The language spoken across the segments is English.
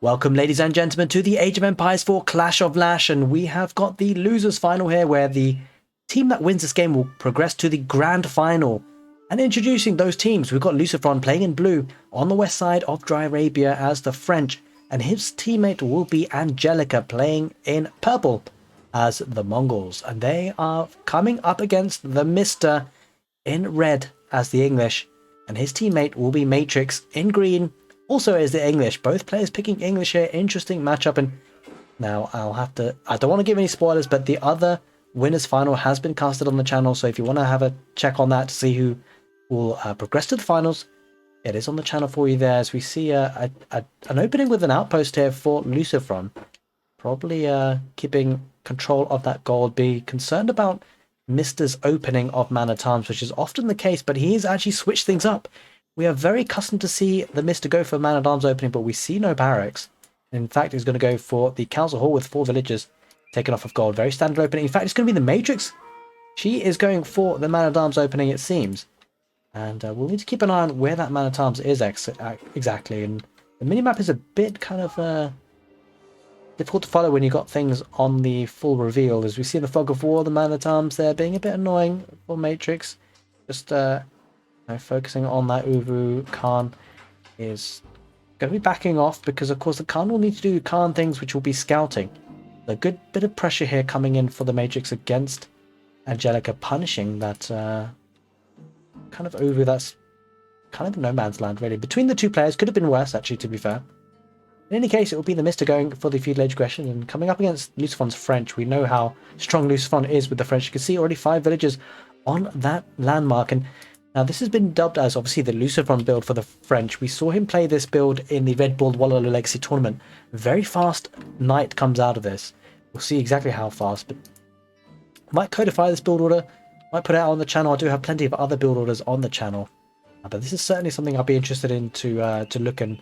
Welcome, ladies and gentlemen, to the Age of Empires 4 Clash of Lash, and we have got the losers final here, where the team that wins this game will progress to the grand final. And introducing those teams, we've got Lucifron playing in blue on the west side of Dry Arabia as the French, and his teammate will be Anjelica playing in purple as the Mongols. And they are coming up against the Mista in red as the English, and his teammate will be Matrix in green, also is the English. Both players picking English here. Interesting matchup. And now I don't want to give any spoilers, but the other winners final has been casted on the channel, so if you want to have a check on that to see who will progress to the finals, it is on the channel for you there, as we see an opening with an outpost here for Lucifron, probably keeping control of that gold. Be concerned about Mista's opening of Man at Arms, which is often the case, but he's actually switched things up. We are very accustomed to see the Mista go for Man at Arms opening, but we see no barracks. In fact, he's going to go for the Council Hall with 4 villagers taken off of gold. Very standard opening. In fact, it's going to be the Matrix. She is going for the Man at Arms opening, it seems. And we'll need to keep an eye on where that Man at Arms is exactly. And the minimap is a bit kind of difficult to follow when you got things on the full reveal. As we see in the Fog of War, the Man at Arms there being a bit annoying for Matrix. Just focusing on that Uvu. Khan is going to be backing off because, of course, the Khan will need to do Khan things, which will be scouting. A good bit of pressure here coming in for the Matrix against Anjelica, punishing that kind of Uvu that's kind of no man's land, really. Between the two players, could have been worse, actually, to be fair. In any case, it will be the Mista going for the feudal aggression, and coming up against Lucifron's French. We know how strong Lucifron is with the French. You can see already 5 villagers on that landmark, and now this has been dubbed as obviously the Lucifron build for the French. We saw him play this build in the Red Bull Wallaloo Legacy tournament. Very fast knight comes out of this. We'll see exactly how fast, but might codify this build order, might put it out on the channel. I do have plenty of other build orders on the channel, but this is certainly something I'll be interested in to look and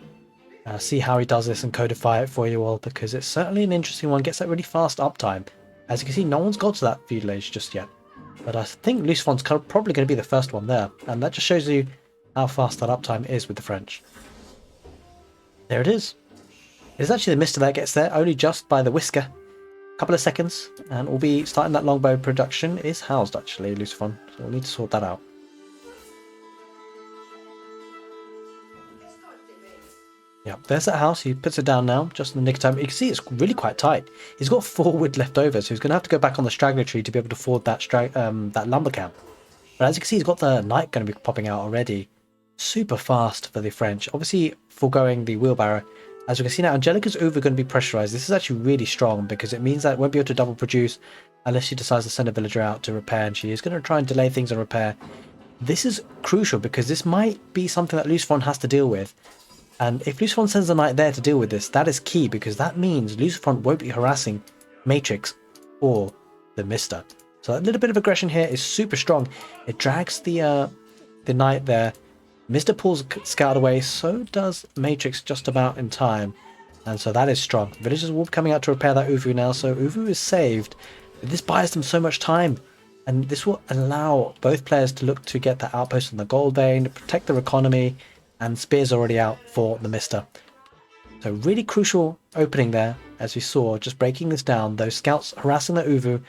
see how he does this and codify it for you all, because it's certainly an interesting one. Gets that really fast uptime. As you can see, no one's got to that feudal age just yet. But I think Lucifron's probably going to be the first one there. And that just shows you how fast that uptime is with the French. There it is. It is actually the Mista that gets there, only just by the whisker. A couple of seconds, and we'll be starting that longbow production. Is housed, actually, Lucifron. So we'll need to sort that out. Yeah, there's that house. He puts it down now, just in the nick of time. You can see it's really quite tight. He's got 4 wood left over, so he's going to have to go back on the straggler tree to be able to afford that that lumber camp. But as you can see, he's got the knight going to be popping out already. Super fast for the French. Obviously, foregoing the wheelbarrow. As we can see now, Anjelica's Uvu going to be pressurized. This is actually really strong because it means that it won't be able to double produce unless she decides to send a villager out to repair, and she is going to try and delay things on repair. This is crucial because this might be something that Lucifron has to deal with. And if Lucifron sends a knight there to deal with this, that is key, because that means Lucifron won't be harassing Matrix or the Mista. So a little bit of aggression here is super strong. It drags the knight there. Mista pulls Scout away, so does Matrix just about in time. And so that is strong. Villagers will be coming out to repair that Uvu now, so Uvu is saved. This buys them so much time. And this will allow both players to look to get that outpost on the gold vein, protect their economy, and Spear's already out for the Mista. So really crucial opening there, as we saw, just breaking this down. Those scouts harassing the Uvu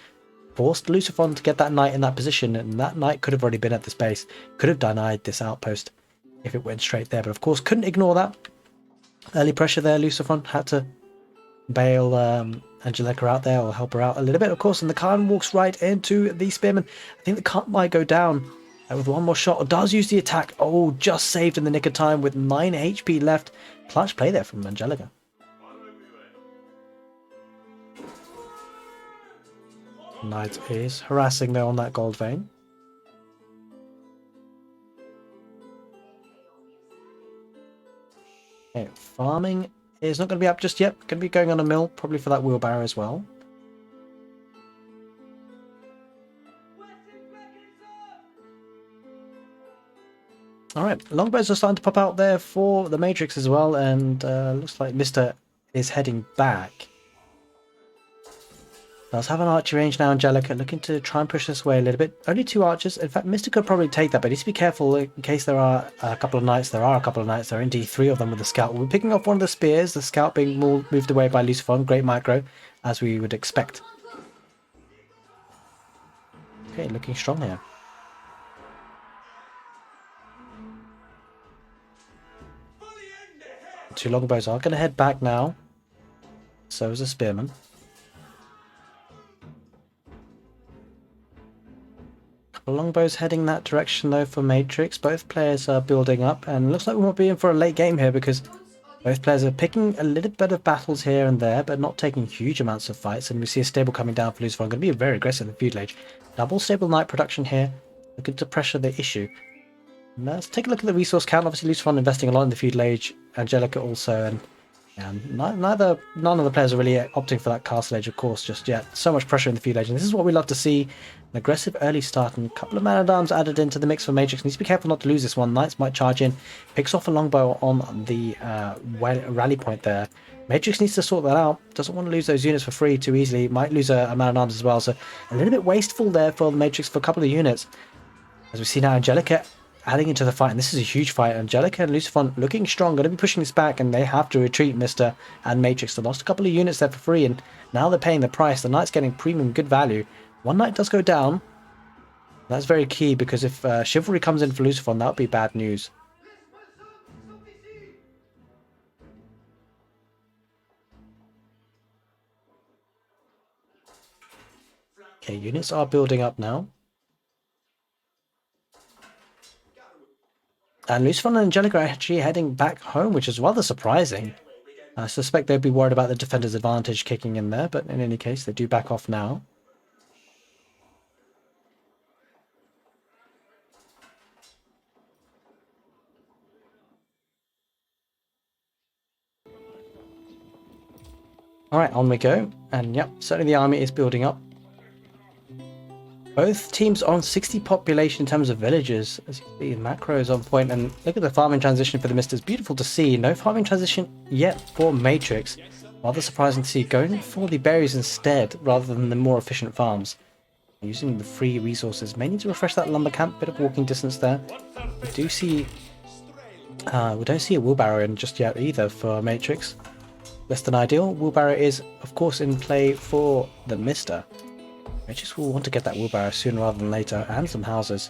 forced Lucifron to get that knight in that position, and that knight could have already been at this base, could have denied this outpost if it went straight there, but of course couldn't ignore that. Early pressure there, Lucifron had to bail Anjelica out there, or help her out a little bit, of course, and the Khan walks right into the Spearman. I think the Khan might go down with one more shot, or does use the attack. Oh, just saved in the nick of time with 9 HP left. Clutch play there from Anjelica. Knight is harassing there on that gold vein. Okay, farming is not going to be up just yet. Going to be going on a mill, probably for that wheelbarrow as well. Alright, longbows are starting to pop out there for the Matrix as well, and looks like Mista is heading back. Does have an archer range now, Anjelica, looking to try and push this away a little bit. Only 2 archers. In fact, Mista could probably take that, but needs to be careful in case there are a couple of knights. There are a couple of knights. There are indeed 3 of them with the scout. We're picking off one of the spears. The scout being moved away by Lucifron. Great micro, as we would expect. Okay, looking strong here. Two longbows are going to head back now. So is a spearman. Longbows heading that direction though for Matrix. Both players are building up, and looks like we might be in for a late game here because both players are picking a little bit of battles here and there, but not taking huge amounts of fights. And we see a stable coming down for Lucifron. Going to be very aggressive in the feud lane. Double stable knight production here, looking to pressure the issue. Let's take a look at the resource count. Obviously, Lucifron investing a lot in the feud lane. Anjelica also, and none of the players are really opting for that castle age, of course, just yet. So much pressure in the feud age, and this is what we love to see. An aggressive early start, and a couple of man-at-arms added into the mix for Matrix. Needs to be careful not to lose this one. Knights might charge in. Picks off a longbow on the rally point there. Matrix needs to sort that out. Doesn't want to lose those units for free too easily. Might lose a man-at-arms as well, so a little bit wasteful there for the Matrix for a couple of units. As we see now, Anjelica adding into the fight, and this is a huge fight. Anjelica and Lucifron looking strong, going to be pushing this back, and they have to retreat, Mista and Matrix. They lost a couple of units there for free, and now they're paying the price. The Knight's getting premium good value. One Knight does go down. That's very key, because if Chivalry comes in for Lucifron, that would be bad news. Okay, units are building up now. And Lucifron and Anjelica are actually heading back home, which is rather surprising. I suspect they'd be worried about the defender's advantage kicking in there, but in any case, they do back off now. Alright, on we go. And yep, certainly the army is building up. Both teams are on 60 population in terms of villages. As you can see, the macro is on point, and look at the farming transition for the Mista. It's beautiful to see. No farming transition yet for Matrix. Rather surprising to see, going for the berries instead rather than the more efficient farms. Using the free resources. May need to refresh that lumber camp. Bit of walking distance there. We do see we don't see a wheelbarrow in just yet either for Matrix. Less than ideal. Wheelbarrow is of course in play for the Mista. Matrix will want to get that wheelbarrow sooner rather than later, and some houses.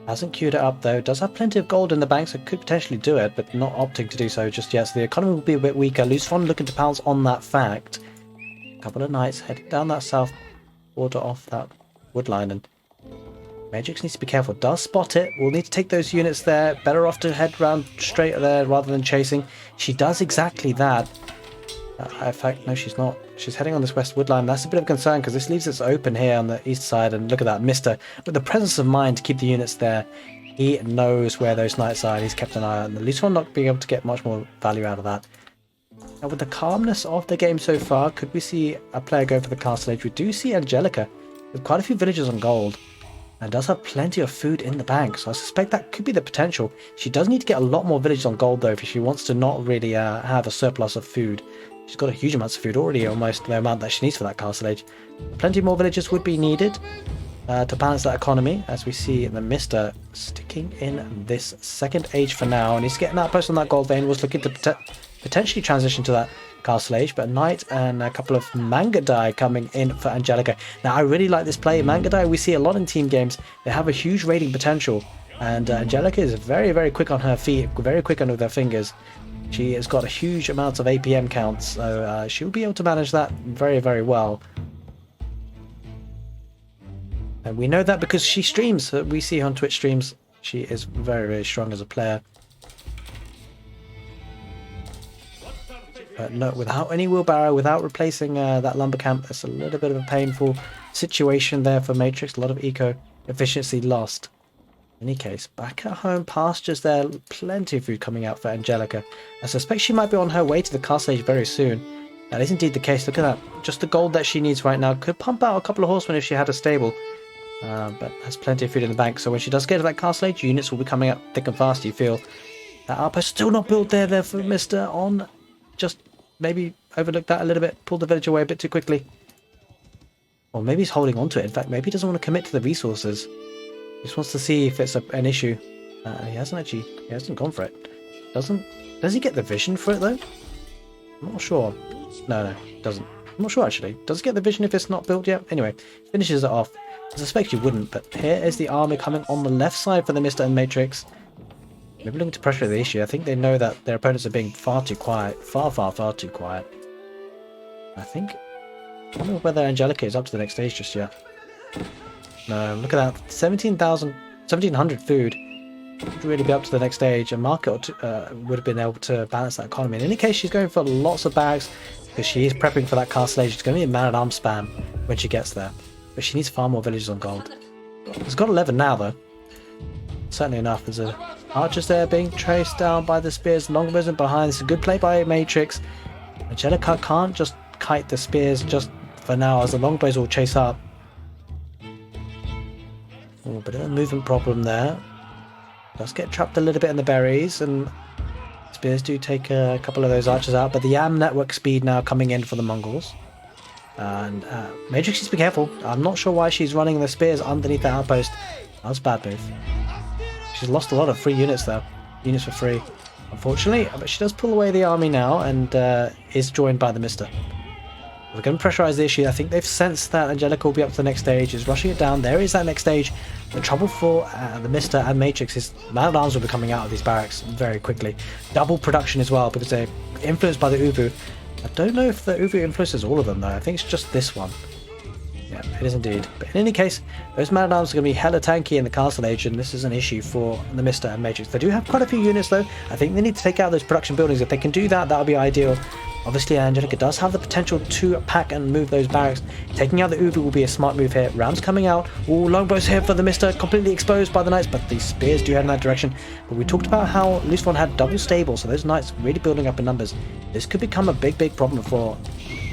Hasn't queued it up though. Does have plenty of gold in the bank, so could potentially do it, but not opting to do so just yet. So the economy will be a bit weaker. Lucifron looking to pounce on that fact. A couple of knights heading down that south border off that wood line, and Matrix needs to be careful. Does spot it. We'll need to take those units there. Better off to head round straight there rather than chasing. She does exactly that. In fact, no, she's not. She's heading on this west wood line. That's a bit of a concern because this leaves us open here on the east side. And look at that, Mista. With the presence of mind to keep the units there, he knows where those knights are, and he's kept an eye on them. Lucifron not being able to get much more value out of that. Now, with the calmness of the game so far, could we see a player go for the castle age? We do see Anjelica with quite a few villagers on gold, and does have plenty of food in the bank, so I suspect that could be the potential. She does need to get a lot more villagers on gold though if she wants to not really have a surplus of food. She's got a huge amount of food already, almost the amount that she needs for that castle age. Plenty more villagers would be needed to balance that economy, as we see the Mista sticking in this second age for now, and he's getting that post on that gold vein. Was looking to potentially transition to that castle age, but a knight and a couple of Mangadai coming in for Anjelica. Now I really like this play. Mangadai we see a lot in team games. They have a huge raiding potential, and Anjelica is very, very quick on her feet, very quick under their fingers. She has got a huge amount of APM counts, so she'll be able to manage that very, very well. And we know that because she streams. We see her on Twitch streams. She is very, very strong as a player. But no, without any wheelbarrow, without replacing that lumber camp, that's a little bit of a painful situation there for Matrix. A lot of eco efficiency lost. In any case, back at home, pastures there, plenty of food coming out for Anjelica. I suspect she might be on her way to the castle age very soon. That is indeed the case. Look at that. Just the gold that she needs right now. Could pump out a couple of horsemen if she had a stable. But has plenty of food in the bank. So when she does get to that castle age, units will be coming up thick and fast, you feel. That outpost still not built there for Mista on. Just maybe overlooked that a little bit. Pulled the village away a bit too quickly. Or maybe he's holding on to it. In fact, maybe he doesn't want to commit to the resources. He just wants to see if it's an issue. He hasn't gone for it. Does he get the vision for it though? I'm not sure. No, doesn't. I'm not sure actually. Does he get the vision if it's not built yet? Anyway, finishes it off. I suspect you wouldn't, but here is the army coming on the left side for the Mista and Matrix. Maybe looking to pressure the issue. I think they know that their opponents are being far too quiet. Far too quiet. I don't know whether Anjelica is up to the next stage just yet. No, look at that. 1700 food. Would really be up to the next stage. A market would have been able to balance that economy. In any case, she's going for lots of bags because she is prepping for that castle age. It's going to be a man-at-arms spam when she gets there. But she needs far more villages on gold. It's got 11 now, though. Certainly enough. There's archers there being traced down by the spears. Longbows in behind. It's a good play by Matrix. Anjelica can't just kite the spears just for now, as the longbows will chase up. Oh, a bit of a movement problem there. Does get trapped a little bit in the berries, and spears do take a couple of those archers out, but the YAM network speed now coming in for the Mongols. And Matrix needs to be careful. I'm not sure why she's running the spears underneath the outpost. That was a bad move. She's lost a lot of free units though. Units for free, unfortunately, but she does pull away the army now and is joined by the Mista. We're going to pressurize the issue. I think they've sensed that Anjelica will be up to the next stage, is rushing it down. There is that next stage. The trouble for the Mista and Matrix is man-at-arms will be coming out of these barracks very quickly. Double production as well, because they're influenced by the Uvu. I don't know if the Uvu influences all of them though. I think it's just this one. Yeah, it is indeed. But in any case, those man-at-arms are going to be hella tanky in the castle age, and this is an issue for the Mista and Matrix. They do have quite a few units though. I think they need to take out those production buildings. If they can do that, that would be ideal. Obviously, Anjelica does have the potential to pack and move those barracks. Taking out the Uvu will be a smart move here. Rams coming out. All longbows here for the Mista, completely exposed by the knights, but the spears do head in that direction. But we talked about how Lucifron had double stable, so those knights really building up in numbers. This could become a big problem for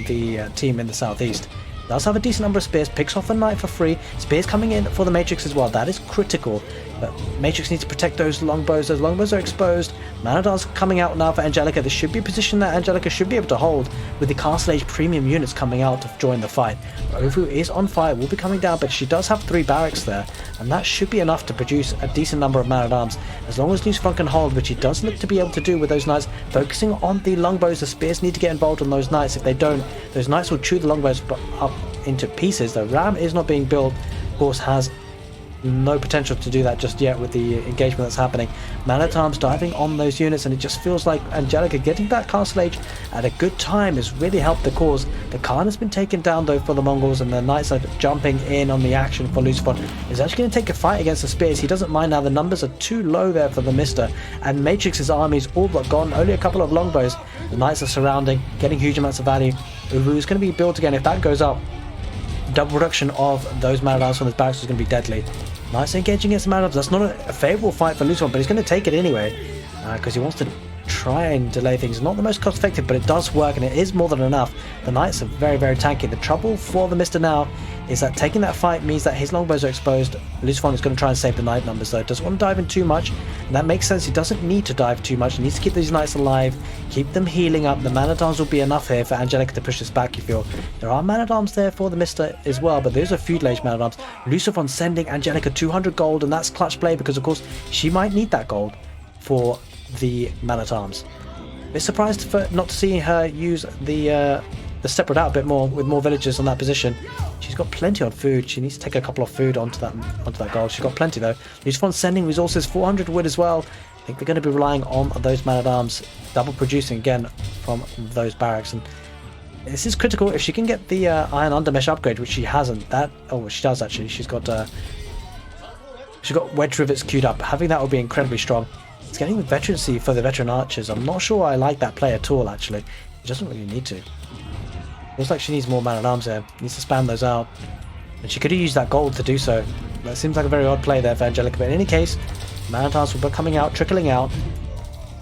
the team in the southeast. Does have a decent number of spears, picks off a knight for free. Spears coming in for the Matrix as well. That is critical. But Matrix needs to protect those longbows. Those longbows are exposed. Man-at-arms coming out now for Anjelica. This should be a position that Anjelica should be able to hold with the Castle Age premium units coming out to join the fight. Uvu is on fire, will be coming down, but she does have 3 barracks there, and that should be enough to produce a decent number of man-at-arms. As long as Lucifron can hold, which he does look to be able to do with those knights, focusing on the longbows. The spears need to get involved on those knights. If they don't, those knights will chew the longbows up into pieces. The ram is not being built, of course, has no potential to do that just yet with the engagement that's happening. Man-at-arms diving on those units, and it just feels like Anjelica getting that Castle Age at a good time has really helped the cause. The Khan has been taken down though for the Mongols, and the knights are jumping in on the action for Lucifron. He's actually going to take a fight against the spears. He doesn't mind now. The numbers are too low there for the Mista, and Matrix's army is all but gone. Only a couple of longbows. The knights are surrounding, getting huge amounts of value. Uvu is going to be built again. If that goes up, double production of those man-at-arms from his barracks is going to be deadly. Nice engaging against the man-at-arms. That's not a favourable fight for Lucifron, but he's going to take it anyway because he wants to try and delay things. Not the most cost effective, but it does work, and it is more than enough. The knights are very tanky. The trouble for the Mista now is that taking that fight means that his longbows are exposed. Lucifron is going to try and save the knight numbers though. Doesn't want to dive in too much, and that makes sense. He doesn't need to dive too much. He needs to keep these knights alive, keep them healing up. The man-at-arms will be enough here for Anjelica to push this back, you feel. There are man-at-arms there for the Mista as well, but those are feudal-age man-at-arms. Lucifron sending Anjelica 200 gold, and that's clutch play because of course she might need that gold for the man-at-arms. Bit surprised for not to see her use the separate out a bit more with more villagers on that position. She's got plenty on food. She needs to take a couple of food onto that gold. She's got plenty though. Lucifron sending resources, 400 wood as well. I think they're going to be relying on those man-at-arms double producing again from those barracks, and this is critical. If she can get the iron undermesh upgrade, which she hasn't, she does actually. She's got wedge rivets queued up. Having that will be incredibly strong. It's getting the veterancy for the veteran archers. I'm not sure I like that play at all actually. She doesn't really need to. Looks like she needs more man-at-arms here. Needs to spam those out. And she could have used that gold to do so. That seems like a very odd play there for Anjelica. But in any case, man-at-arms will be coming out, trickling out.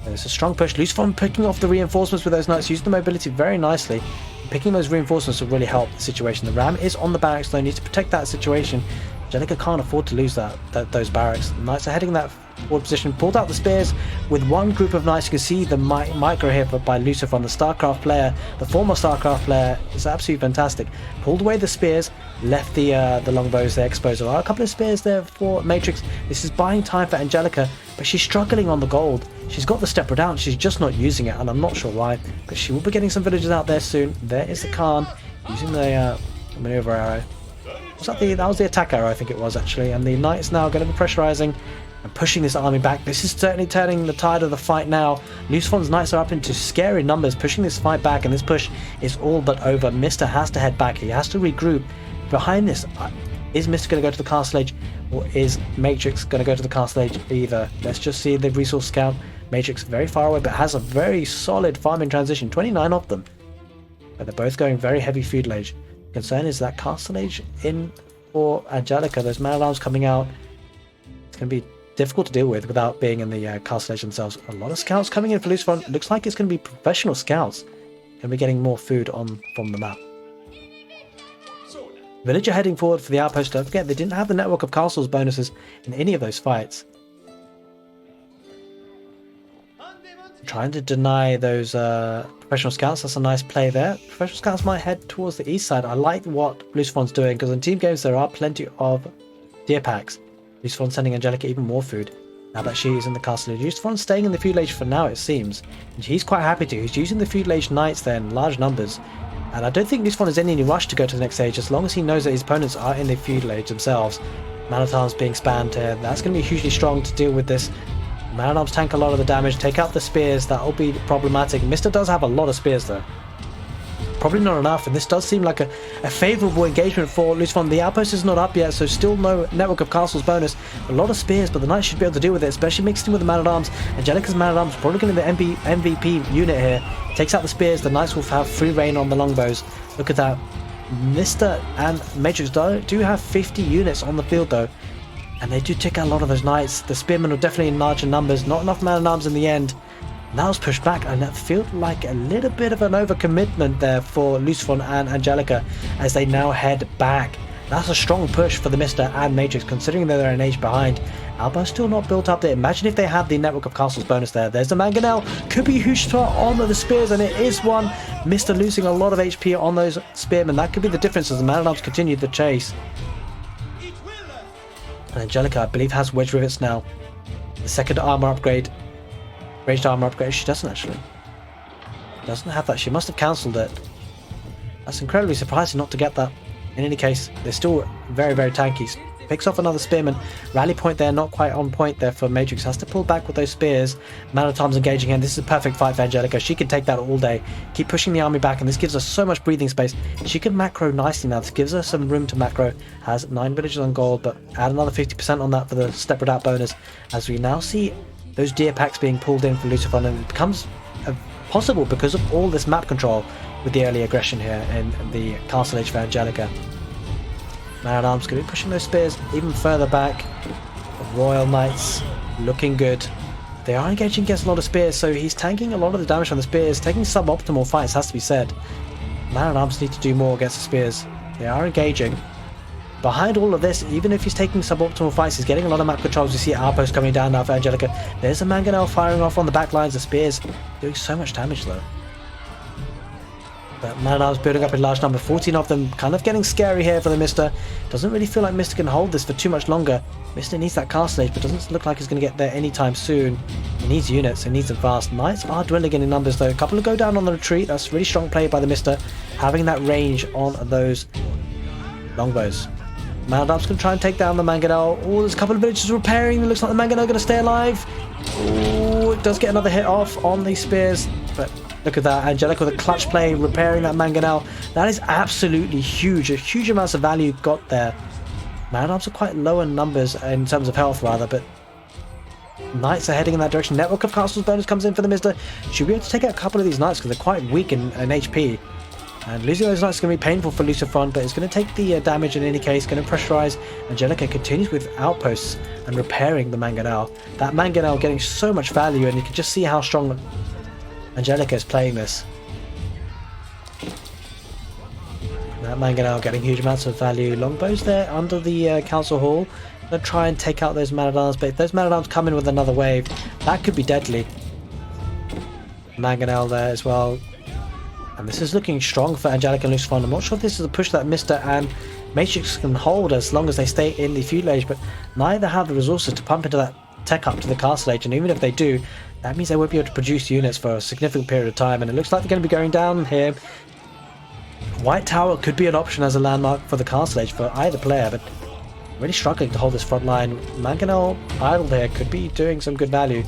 There's a strong push. Lucifron picking off the reinforcements with those knights. Using the mobility very nicely. Picking those reinforcements will really help the situation. The ram is on the barracks though. Needs to protect that situation. Anjelica can't afford to lose those barracks. The knights are heading that forward position, pulled out the spears with one group of knights. You can see the micro here by Lucifron, the StarCraft player, the former StarCraft player. Is absolutely fantastic. Pulled away the spears, left the longbows there exposed. There are a couple of spears there for Matrix. This is buying time for Anjelica, but she's struggling on the gold. She's got the step down, she's just not using it, and I'm not sure why, but she will be getting some villagers out there soon. There is the Khan using the maneuver arrow. Was that was the attack arrow, I think it was actually, and the knights now going to be pressurizing and pushing this army back. This is certainly turning the tide of the fight now. Lucifron's knights are up into scary numbers, pushing this fight back, and this push is all but over. Mista has to head back, he has to regroup. Behind this, is Mista going to go to the castle age, or is Matrix going to go to the castle age either? Let's just see the resource count. Matrix very far away, but has a very solid farming transition, 29 of them. But they're both going very heavy feudal age. Concern is that castle age in for Anjelica. Those man-at-arms coming out, it's going to be difficult to deal with without being in the castle age themselves. A lot of scouts coming in for Lucifron. Looks like it's going to be professional scouts. Going to be getting more food from the map. Villager heading forward for the outpost. Don't forget, they didn't have the network of castles bonuses in any of those fights. Trying to deny those professional scouts. That's a nice play there. Professional scouts might head towards the east side. I like what Lucifron's doing, because in team games there are plenty of deer packs. Lucifron's sending Anjelica even more food now that she is in the castle age. Lucifron's staying in the feudal age for now, it seems, and he's quite happy to. He's using the feudal age knights there in large numbers, and I don't think Lucifron is in any rush to go to the next age, as long as he knows that his opponents are in the feudal age themselves. Man-at-arms being spammed here. That's going to be hugely strong to deal with this. Man-at-arms tank a lot of the damage, take out the spears. That'll be problematic. Mista does have a lot of spears though. Probably not enough, and this does seem like a favourable engagement for Lucifron. The outpost is not up yet, so still no network of castles bonus. A lot of spears, but the knights should be able to deal with it, especially mixed in with the man-at-arms. Anjelica's man-at-arms probably going to be the MVP unit here. Takes out the spears, the knights will have free reign on the longbows. Look at that. Mista and Matrix do have 50 units on the field though, and they do take out a lot of those knights. The spearmen are definitely in larger numbers, not enough man-at-arms in the end. That was pushed back, and that felt like a little bit of an overcommitment there for Lucifron and Anjelica as they now head back. That's a strong push for the Mista and Matrix, considering that they're an age behind. Alba's still not built up there. Imagine if they had the network of castles bonus there. There's the Mangonel. Could be a huge threat on the spears, and it is one. Mista losing a lot of HP on those spearmen. That could be the difference as the man-at-arms continue the chase. And Anjelica, I believe, has wedge rivets now. The second armor upgrade. Ranged armor upgrade. She doesn't actually. Doesn't have that. She must have cancelled it. That's incredibly surprising not to get that. In any case, they're still very, very tanky. Picks off another spearman. Rally point there, not quite on point there for Matrix. Has to pull back with those spears. Man-at-arms engaging in. This is a perfect fight for Anjelica. She can take that all day. Keep pushing the army back, and this gives us so much breathing space. She can macro nicely now. This gives her some room to macro. Has 9 villages on gold, but add another 50% on that for the step without bonus. As we now see those deer packs being pulled in for Lucifron, and it becomes possible because of all this map control with the early aggression here in the castle age for Anjelica. Man-at-arms going to be pushing those spears even further back. The Royal Knights looking good. They are engaging against a lot of spears, so he's tanking a lot of the damage from the spears, taking suboptimal fights, has to be said. Man-at-arms need to do more against the spears. They are engaging. Behind all of this, even if he's taking suboptimal fights, he's getting a lot of map controls. You see outposts coming down now for Anjelica. There's a Mangonel firing off on the back lines. The spears doing so much damage though. But Man-at-arms building up in large number, 14 of them, kind of getting scary here for the Mista. Doesn't really feel like Mista can hold this for too much longer. Mista needs that castle age, but doesn't look like he's going to get there anytime soon. He needs units, he needs them fast. Knights are dwindling in numbers though. A couple of go down on the retreat. That's really strong play by the Mista, having that range on those longbows. Man-at-arms can try and take down the Mangonel. Oh, there's a couple of villages repairing. It looks like the Mangonel going to stay alive. Oh, it does get another hit off on these spears, but look at that. Anjelica with a clutch play, repairing that Mangonel. That is absolutely huge. A huge amounts of value got there. Man-at-arms are quite low in numbers, in terms of health rather, but Knights are heading in that direction. Network of Castles bonus comes in for the Mista. Should be able to take out a couple of these Knights because they're quite weak in HP. And losing those Knights is going to be painful for Lucifron, but it's going to take the damage in any case, going to pressurize. Anjelica continues with outposts and repairing the Mangonel. That Mangonel getting so much value, and you can just see how strong Anjelica is playing this. That Mangonel getting huge amounts of value. Longbows there under the council hall. Gonna try and take out those man-at-arms, but if those man-at-arms come in with another wave, that could be deadly. Mangonel there as well. And this is looking strong for Anjelica and Lucifron. I'm not sure if this is a push that Mista and Matrix can hold as long as they stay in the feudal age, but neither have the resources to pump into that tech up to the castle age, and even if they do, that means they won't be able to produce units for a significant period of time, and it looks like they're going to be going down here. White Tower could be an option as a landmark for the castle age for either player, but really struggling to hold this front line. Mangonel idle here could be doing some good value.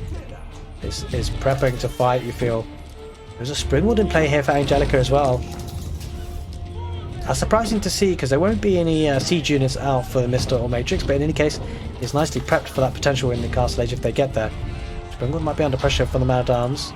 This is prepping to fight, you feel. There's a Springwood in play here for Anjelica as well. That's surprising to see because there won't be any siege units out for the Mista or Matrix, but in any case, it's nicely prepped for that potential in the castle age if they get there. Springwood might be under pressure from the man-at-arms.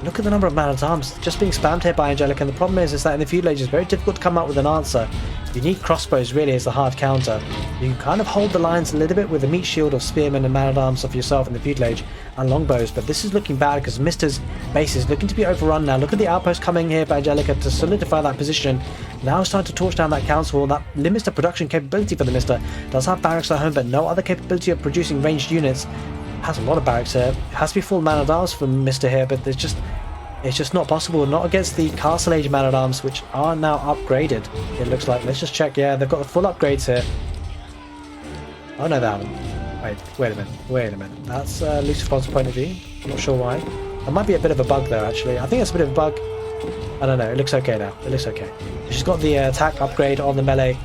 Look at the number of man-at-arms just being spammed here by Anjelica, and the problem is that in the feudal age it's very difficult to come up with an answer. You need crossbows really as the hard counter. You can kind of hold the lines a little bit with the meat shield of spearmen and man-at-arms of yourself in the feudal age and longbows, but this is looking bad because Mista's base is looking to be overrun now. Look at the outpost coming here by Anjelica to solidify that position. Now it's time to torch down that council. That limits the production capability for the Mista. Does have barracks at home, but no other capability of producing ranged units. Has a lot of barracks here. It has to be full man-at-arms for Mista here, but it's just not possible. Not against the castle age man-at-arms, which are now upgraded, it looks like. Let's just check. Yeah, they've got the full upgrades here. Oh no, they haven't. Wait a minute. That's Lucifron's point of view. I'm not sure why. That might be a bit of a bug though, actually. I think it's a bit of a bug. I don't know. It looks okay now. It looks okay. She's got the attack upgrade on the melee,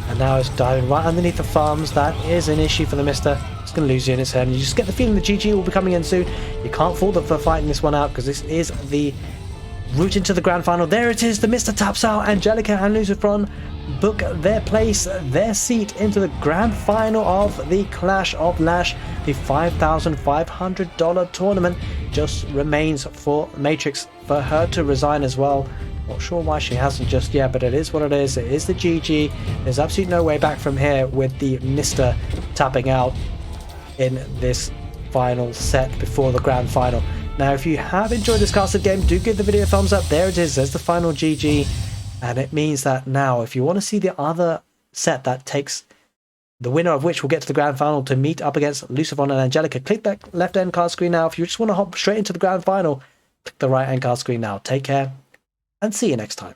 and now it's diving right underneath the farms. That is an issue for the Mista. It's going to lose units here, and you just get the feeling the GG will be coming in soon. You can't fault them for fighting this one out because this is the route into the grand final. There it is. The Mista taps out. Anjelica and Lucifron book their place, their seat into the grand final of the Clash of Lash. The $5,500 tournament just remains for Matrix for her to resign as well. Not sure why she hasn't just yet, but it is what it is. It is the GG. There's absolutely no way back from here with the Mista tapping out in this final set before the grand final. Now, if you have enjoyed this casted game, do give the video a thumbs up. There it is. There's the final GG. And it means that now, if you want to see the other set that takes the winner of which will get to the grand final to meet up against Lucifron and Anjelica, click that left end card screen now. If you just want to hop straight into the grand final, click the right end card screen now. Take care and see you next time.